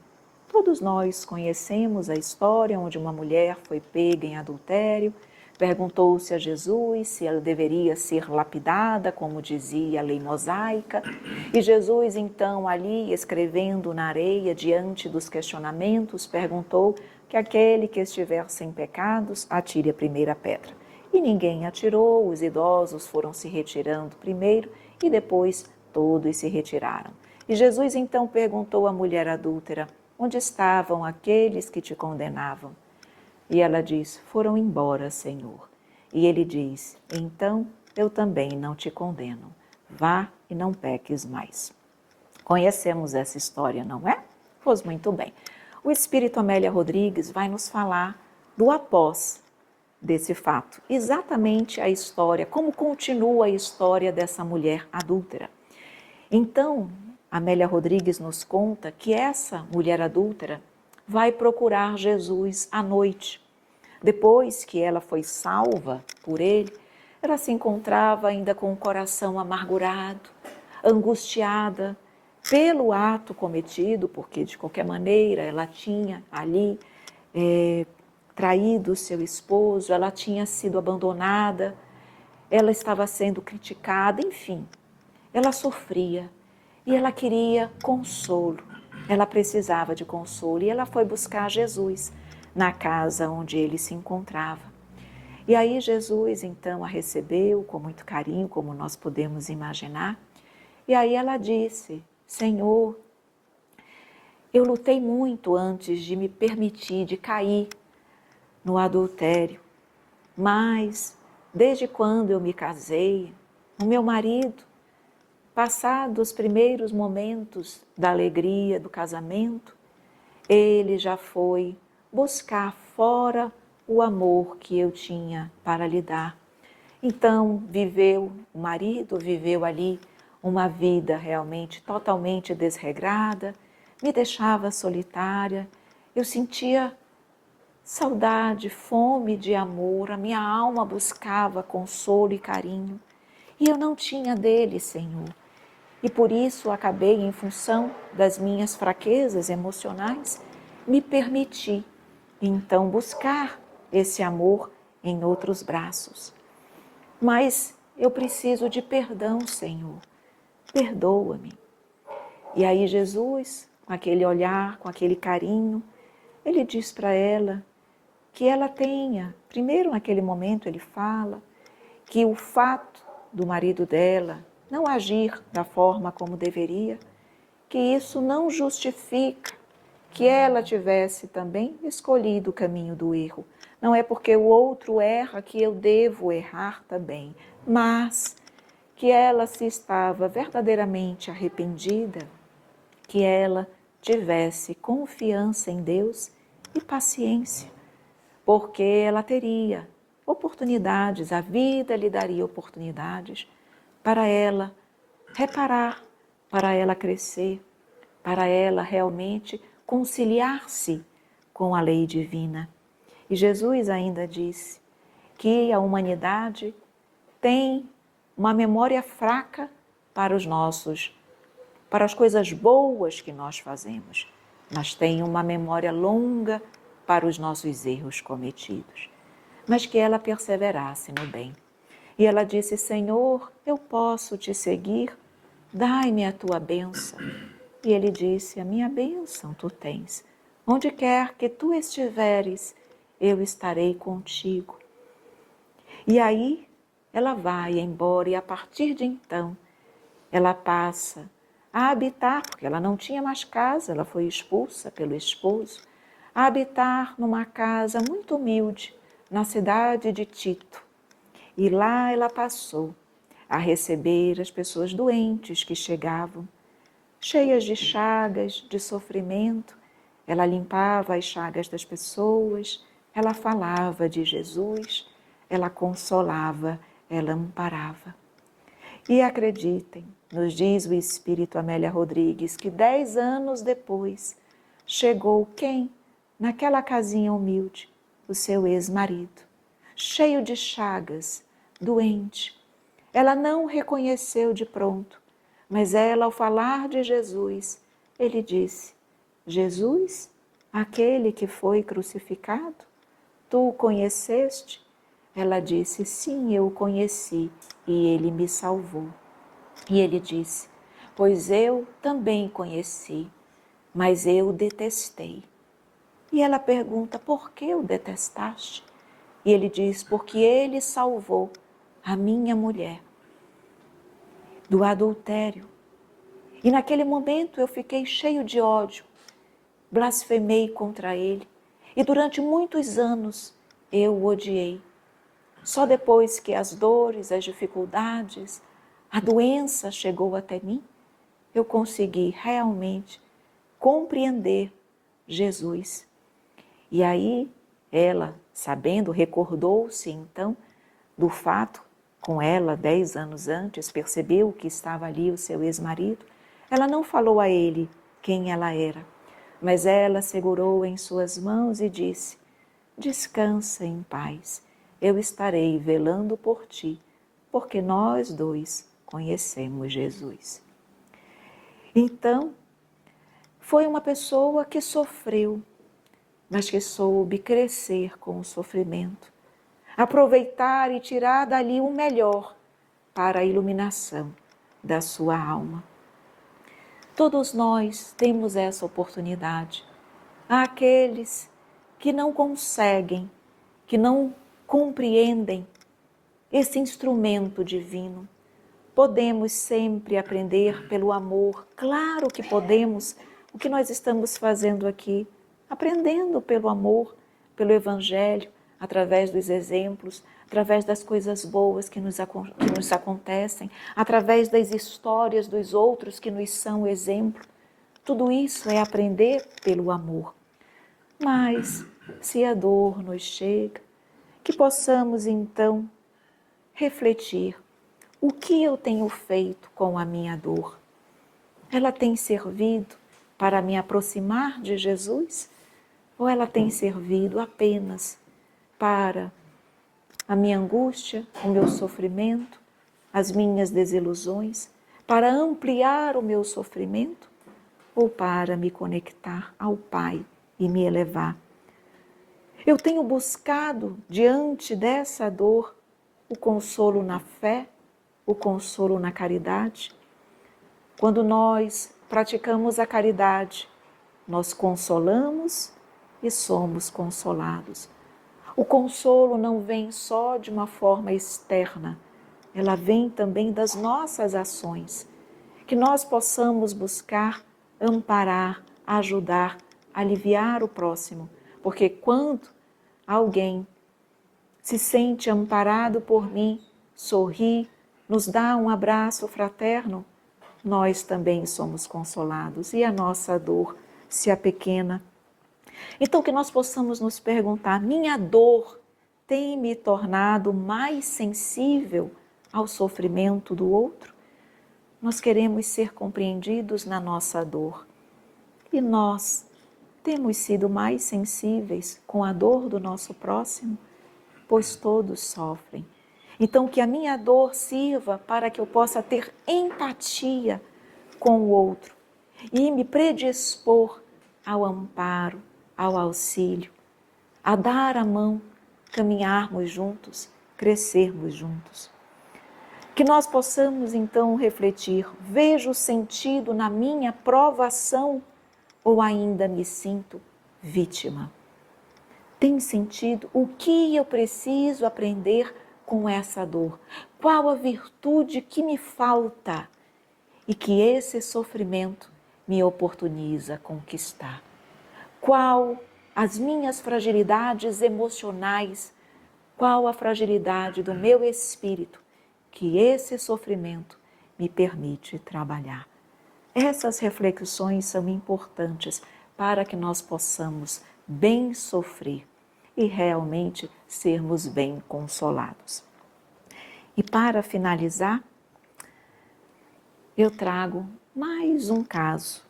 Todos nós conhecemos a história onde uma mulher foi pega em adultério, perguntou-se a Jesus se ela deveria ser lapidada, como dizia a lei mosaica, e Jesus então ali, escrevendo na areia, diante dos questionamentos, perguntou que aquele que estiver sem pecados atire a primeira pedra. E ninguém atirou, os idosos foram se retirando primeiro e depois todos se retiraram. E Jesus então perguntou à mulher adúltera: onde estavam aqueles que te condenavam? E ela diz: foram embora, Senhor. E ele diz: então eu também não te condeno. Vá e não peques mais. Conhecemos essa história, não é? Pois muito bem. O Espírito Amélia Rodrigues vai nos falar do após desse fato. Exatamente a história, como continua a história dessa mulher adúltera. Então, Amélia Rodrigues nos conta que essa mulher adúltera vai procurar Jesus à noite. Depois que ela foi salva por ele, ela se encontrava ainda com o coração amargurado, angustiada pelo ato cometido, porque de qualquer maneira ela tinha ali traído seu esposo, ela tinha sido abandonada, ela estava sendo criticada, enfim, ela sofria. E ela queria consolo, ela precisava de consolo. E ela foi buscar Jesus na casa onde ele se encontrava. E aí Jesus então a recebeu com muito carinho, como nós podemos imaginar. E aí ela disse: Senhor, eu lutei muito antes de me permitir de cair no adultério. Mas desde quando eu me casei, o meu marido, passados os primeiros momentos da alegria do casamento, ele já foi buscar fora o amor que eu tinha para lhe dar. Então, o marido viveu ali uma vida realmente totalmente desregrada, me deixava solitária, eu sentia saudade, fome de amor, a minha alma buscava consolo e carinho, e eu não tinha dele, Senhor. E por isso acabei, em função das minhas fraquezas emocionais, me permiti, então, buscar esse amor em outros braços. Mas eu preciso de perdão, Senhor. Perdoa-me. E aí Jesus, com aquele olhar, com aquele carinho, ele diz para ela que ela tenha, primeiro naquele momento ele fala, que o fato do marido dela não agir da forma como deveria, que isso não justifica que ela tivesse também escolhido o caminho do erro. Não é porque o outro erra que eu devo errar também, mas que ela se estava verdadeiramente arrependida, que ela tivesse confiança em Deus e paciência, porque ela teria oportunidades, a vida lhe daria oportunidades para ela reparar, para ela crescer, para ela realmente conciliar-se com a lei divina. E Jesus ainda disse que a humanidade tem uma memória fraca para as coisas boas que nós fazemos, mas tem uma memória longa para os nossos erros cometidos, mas que ela perseverasse no bem. E ela disse: Senhor, eu posso te seguir? Dai-me a tua bênção. E ele disse: a minha bênção tu tens. Onde quer que tu estiveres, eu estarei contigo. E aí ela vai embora e a partir de então ela passa a habitar, porque ela não tinha mais casa, ela foi expulsa pelo esposo, a habitar numa casa muito humilde na cidade de Tito. E lá ela passou a receber as pessoas doentes que chegavam, cheias de chagas, de sofrimento. Ela limpava as chagas das pessoas, ela falava de Jesus, ela consolava, ela amparava. E acreditem, nos diz o Espírito Amélia Rodrigues, que 10 anos depois chegou quem? Naquela casinha humilde, o seu ex-marido, cheio de chagas, doente. Ela não reconheceu de pronto, mas ela, ao falar de Jesus, ele disse: Jesus, aquele que foi crucificado, tu o conheceste? Ela disse: sim, eu o conheci e ele me salvou. E ele disse: pois eu também conheci, mas eu o detestei. E ela pergunta: por que o detestaste? E ele diz: porque ele salvou a minha mulher do adultério. E naquele momento eu fiquei cheio de ódio, blasfemei contra ele e durante muitos anos eu o odiei. Só depois que as dores, as dificuldades, a doença chegou até mim, eu consegui realmente compreender Jesus. E aí ela, sabendo, recordou-se então do fato, com ela 10 anos antes, percebeu que estava ali o seu ex-marido. Ela não falou a ele quem ela era, mas ela segurou em suas mãos e disse: descansa em paz, eu estarei velando por ti, porque nós dois conhecemos Jesus. Então, foi uma pessoa que sofreu, mas que soube crescer com o sofrimento, aproveitar e tirar dali o melhor para a iluminação da sua alma. Todos nós temos essa oportunidade. Há aqueles que não conseguem, que não compreendem esse instrumento divino. Podemos sempre aprender pelo amor. Claro que podemos. O que nós estamos fazendo aqui? Aprendendo pelo amor, pelo Evangelho, através dos exemplos, através das coisas boas que nos acontecem, através das histórias dos outros que nos são exemplo. Tudo isso é aprender pelo amor. Mas, se a dor nos chega, que possamos então refletir: o que eu tenho feito com a minha dor? Ela tem servido para me aproximar de Jesus? Ou ela tem servido apenas para a minha angústia, o meu sofrimento, as minhas desilusões, para ampliar o meu sofrimento? Ou para me conectar ao Pai e me elevar? Eu tenho buscado, diante dessa dor, o consolo na fé, o consolo na caridade. Quando nós praticamos a caridade, nós consolamos e somos consolados. O consolo não vem só de uma forma externa, ela vem também das nossas ações. Que nós possamos buscar amparar, ajudar, aliviar o próximo, porque quando alguém se sente amparado por mim, sorri, nos dá um abraço fraterno, nós também somos consolados e a nossa dor se apequena. Então que nós possamos nos perguntar: minha dor tem me tornado mais sensível ao sofrimento do outro? Nós queremos ser compreendidos na nossa dor. E nós temos sido mais sensíveis com a dor do nosso próximo? Pois todos sofrem. Então que a minha dor sirva para que eu possa ter empatia com o outro e me predispor ao amparo, ao auxílio, a dar a mão, caminharmos juntos, crescermos juntos. Que nós possamos então refletir, vejo sentido na minha provação ou ainda me sinto vítima? Tem sentido? O que eu preciso aprender com essa dor? Qual a virtude que me falta e que esse sofrimento me oportuniza conquistar? Qual as minhas fragilidades emocionais? Qual a fragilidade do meu espírito que esse sofrimento me permite trabalhar? Essas reflexões são importantes para que nós possamos bem sofrer e realmente sermos bem consolados. E para finalizar, eu trago mais um caso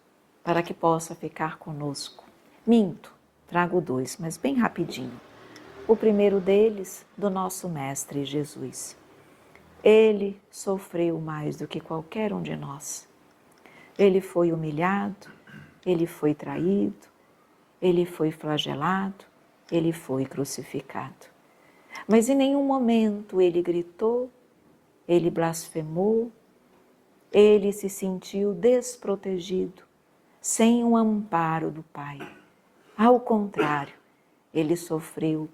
para que possa ficar conosco. Minto, trago dois, mas bem rapidinho. O primeiro deles, do nosso Mestre Jesus. Ele sofreu mais do que qualquer um de nós. Ele foi humilhado, ele foi traído, ele foi flagelado, ele foi crucificado. Mas em nenhum momento ele gritou, ele blasfemou, ele se sentiu desprotegido, sem o amparo do Pai. Ao contrário, ele sofreu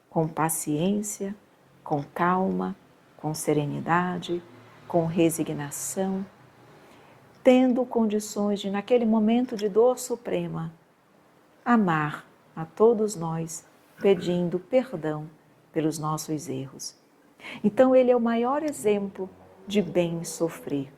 com paciência, com calma, com serenidade, com resignação, tendo condições de, naquele momento de dor suprema, amar a todos nós, pedindo perdão pelos nossos erros. Então, ele é o maior exemplo de bem sofrer.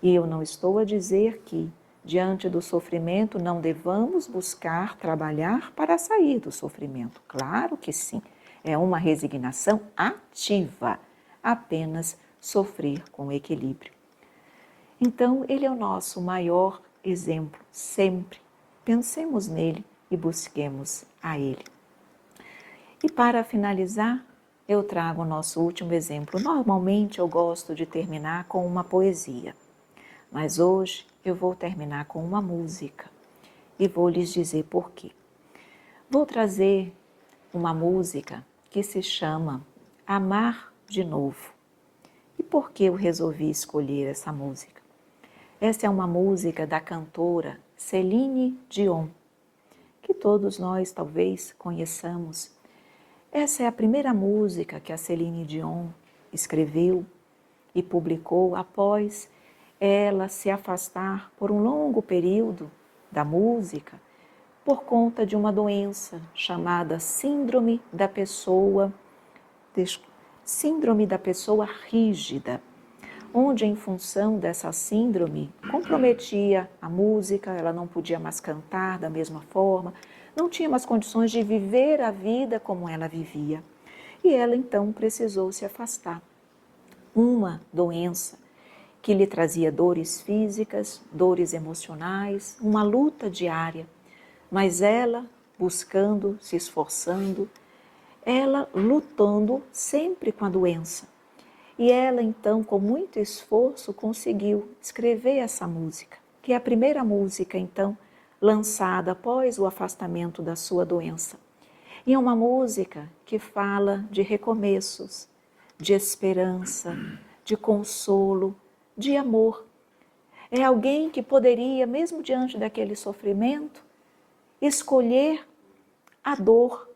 E eu não estou a dizer que, diante do sofrimento, não devamos buscar trabalhar para sair do sofrimento. Claro que sim, é uma resignação ativa, apenas sofrer com equilíbrio. Então, ele é o nosso maior exemplo, sempre. Pensemos nele e busquemos a ele. E para finalizar, eu trago o nosso último exemplo. Normalmente eu gosto de terminar com uma poesia, mas hoje eu vou terminar com uma música e vou lhes dizer por quê. Vou trazer uma música que se chama Amar de Novo. E por que eu resolvi escolher essa música? Essa é uma música da cantora Céline Dion, que todos nós talvez conheçamos. Essa é a primeira música que a Céline Dion escreveu e publicou após ela se afastar por um longo período da música por conta de uma doença chamada Síndrome da Pessoa Rígida, onde, em função dessa síndrome, comprometia a música, ela não podia mais cantar da mesma forma, não tinha mais condições de viver a vida como ela vivia. E ela, então, precisou se afastar. Uma doença que lhe trazia dores físicas, dores emocionais, uma luta diária, mas ela buscando, se esforçando, ela lutando sempre com a doença. E ela, então, com muito esforço, conseguiu escrever essa música, que é a primeira música, então, lançada após o afastamento da sua doença. E é uma música que fala de recomeços, de esperança, de consolo, de amor. É alguém que poderia, mesmo diante daquele sofrimento, escolher a dor,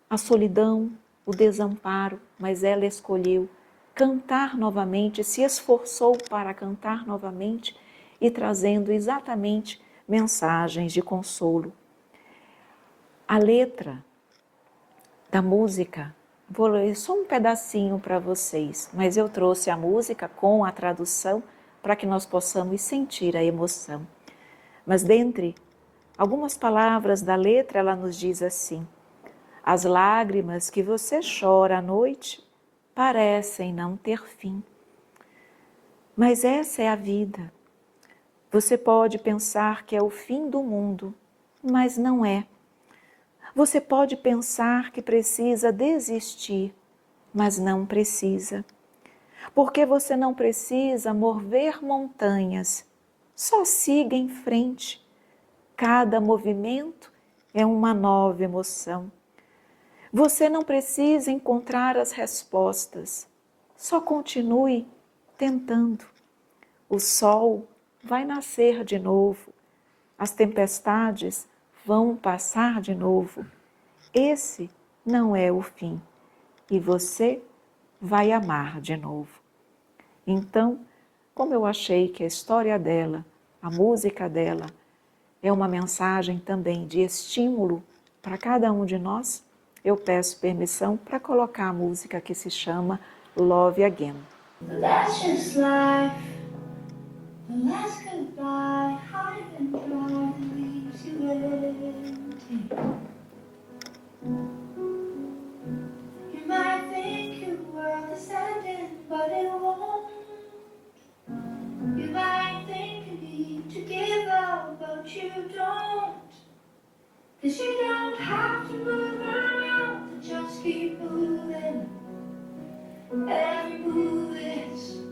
a solidão, o desamparo, mas ela escolheu cantar novamente, se esforçou para cantar novamente e trazendo exatamente mensagens de consolo. A letra da música, vou ler só um pedacinho para vocês, mas eu trouxe a música com a tradução para que nós possamos sentir a emoção. Mas dentre algumas palavras da letra, ela nos diz assim: as lágrimas que você chora à noite parecem não ter fim. Mas essa é a vida. Você pode pensar que é o fim do mundo, mas não é. Você pode pensar que precisa desistir, mas não precisa. Porque você não precisa mover montanhas, só siga em frente. Cada movimento é uma nova emoção. Você não precisa encontrar as respostas, só continue tentando. O sol vai nascer de novo, as tempestades vão passar de novo. Esse não é o fim e você vai amar de novo. Então, como eu achei que a história dela, a música dela, é uma mensagem também de estímulo para cada um de nós, eu peço permissão para colocar a música que se chama Love Again. That's just life. The last goodbye, high and dry, leaves you empty. You might think your world is ending, but it won't. You might think you need to give up, but you don't. 'Cause you don't have to move around, just keep moving. Every move is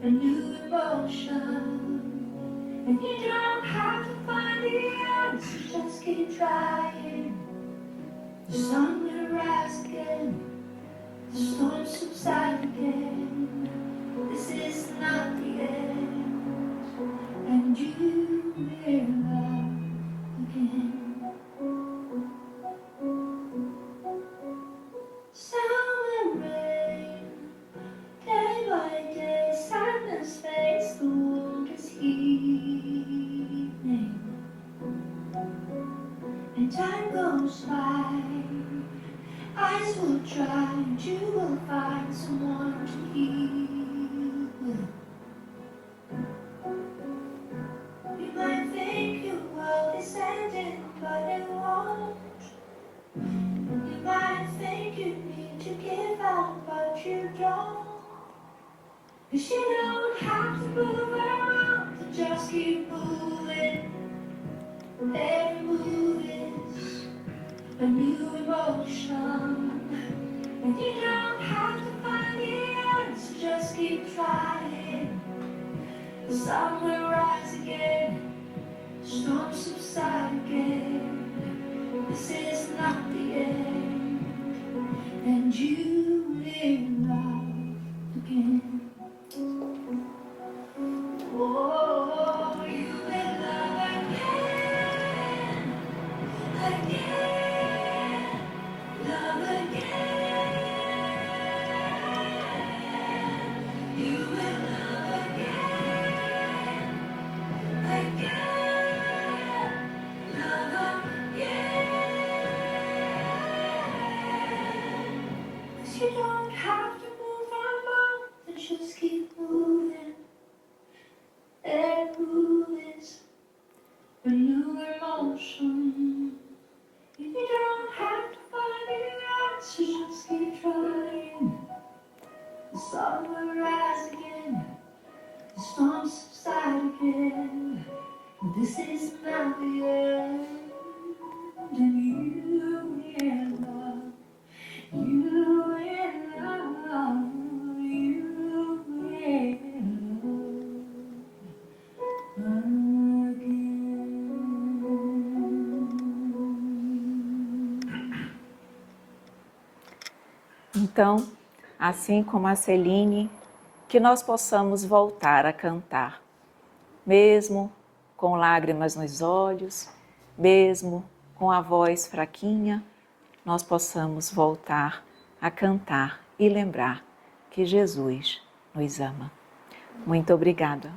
a new emotion. And you don't have to find the answer, just keep trying. The sun will rise again, the storm subside again. This is not the end, and you will love again. Summer rain, day by day, sadness fades, the wound is healing. And time goes by, eyes will dry, and you will find someone to heal with. You might think your world is ending, but it won't. You might think you need to give up, but you don't. 'Cause you don't have to move around, just keep moving. Every move is a new emotion. And you don't have to find the answer, just keep trying. The sun will rise again, storms subside again. This is not the end, and you will love again. Oh, you will love again, again, love again. You will love again, again, love again. 'Cause you don't have to move on, just keep moving. Every move is a new emotion. You don't have to find the answer, just keep trying. The sun will rise again, the storms subside again. This is not the end, and you will love, you will love, you will love again. Então, assim como a Celine, que nós possamos voltar a cantar, mesmo com lágrimas nos olhos, mesmo com a voz fraquinha, nós possamos voltar a cantar e lembrar que Jesus nos ama. Muito obrigada.